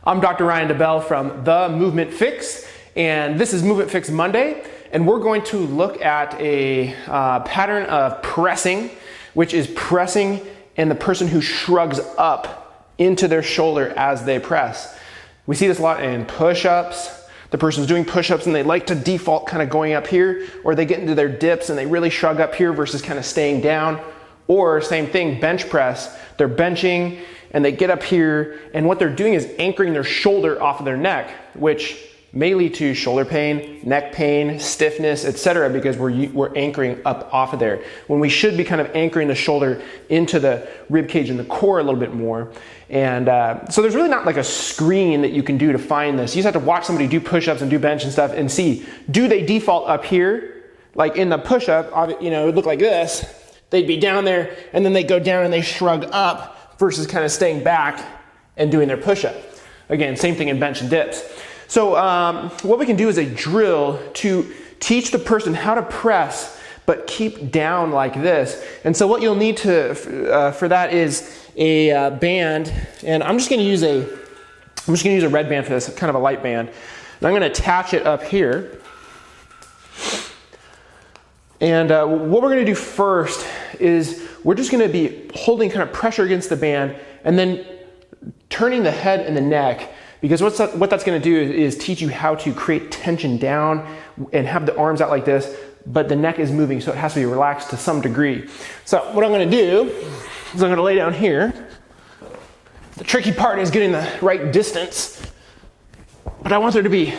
I'm Dr. Ryan DeBell from The Movement Fix, and this is Movement Fix Monday, and we're going to look at a pattern of pressing, which is pressing and the person who shrugs up into their shoulder as they press. We see this a lot in push-ups. The person's doing push-ups and they like to default kind of going up here, or they get into their dips and they really shrug up here versus kind of staying down. Or same thing, bench press. They're benching and they get up here, and what they're doing is anchoring their shoulder off of their neck, which may lead to shoulder pain, neck pain, stiffness, etc., because we're anchoring up off of there, when we should be kind of anchoring the shoulder into the rib cage and the core a little bit more. And so there's really not like a screen that you can do to find this. You just have to watch somebody do push-ups and do bench and stuff and see, do they default up here? Like in the push-up, you know, it would look like this. They'd be down there and then they go down and they shrug up versus kind of staying back and doing their push-up. Again, same thing in bench and dips. So what we can do is a drill to teach the person how to press but keep down like this. And so what you'll need to for that is a band, and I'm just going to use a red band for this, kind of a light band. And I'm going to attach it up here. And what we're going to do first is we're just going to be holding kind of pressure against the band and then turning the head and the neck, because what that's going to do is teach you how to create tension down and have the arms out like this, but the neck is moving, so it has to be relaxed to some degree. So what I'm going to do is I'm going to lay down here. The tricky part is getting the right distance, but I want there to be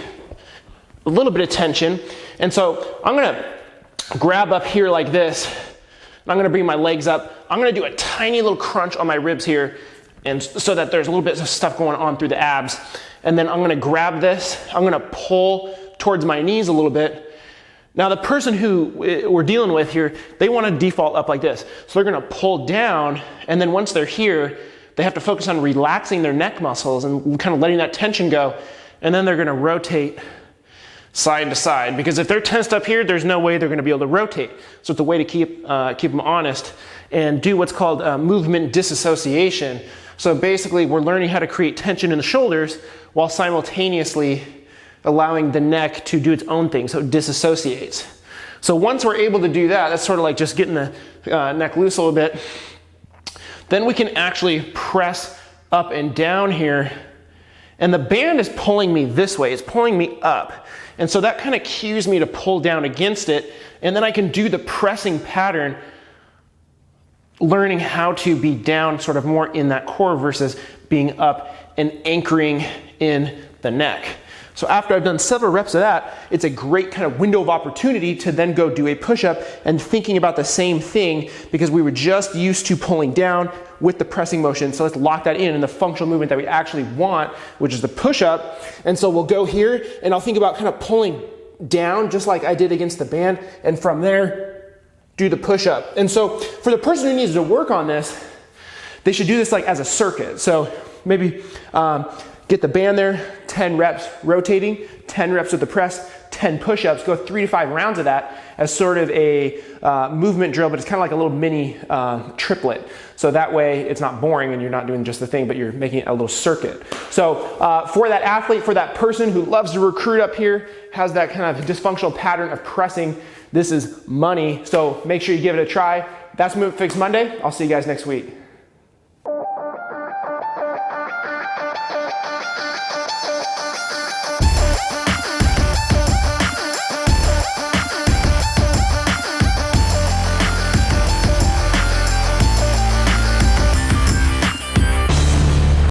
a little bit of tension. And so I'm going to grab up here like this, and I'm going to bring my legs up. I'm going to do a tiny little crunch on my ribs here, and so that there's a little bit of stuff going on through the abs. And then I'm going to grab this. I'm going to pull towards my knees a little bit. Now the person who we're dealing with here, they want to default up like this. So they're going to pull down, and then once they're here, they have to focus on relaxing their neck muscles and kind of letting that tension go. And then they're going to rotate side to side, because if they're tensed up here, there's no way they're going to be able to rotate. So it's a way to keep them honest and do what's called movement disassociation. So basically, we're learning how to create tension in the shoulders while simultaneously allowing the neck to do its own thing, so it disassociates. So once we're able to do that, that's sort of like just getting the neck loose a little bit. Then we can actually press up and down here, and the band is pulling me this way. It's pulling me up. And so that kind of cues me to pull down against it, and then I can do the pressing pattern, learning how to be down sort of more in that core versus being up and anchoring in the neck. So after I've done several reps of that, it's a great kind of window of opportunity to then go do a push-up and thinking about the same thing, because we were just used to pulling down with the pressing motion. So let's lock that in the functional movement that we actually want, which is the push-up. And so we'll go here and I'll think about kind of pulling down just like I did against the band, and from there, do the push-up. And so for the person who needs to work on this, they should do this like as a circuit. So maybe get the band there, 10 reps rotating, 10 reps with the press, 10 push-ups, go 3 to 5 rounds of that as sort of a movement drill, but it's kind of like a little mini triplet. So that way it's not boring and you're not doing just the thing, but you're making it a little circuit. So for that athlete, for that person who loves to recruit up here, has that kind of dysfunctional pattern of pressing, this is money. So make sure you give it a try. That's Movement Fix Monday. I'll see you guys next week.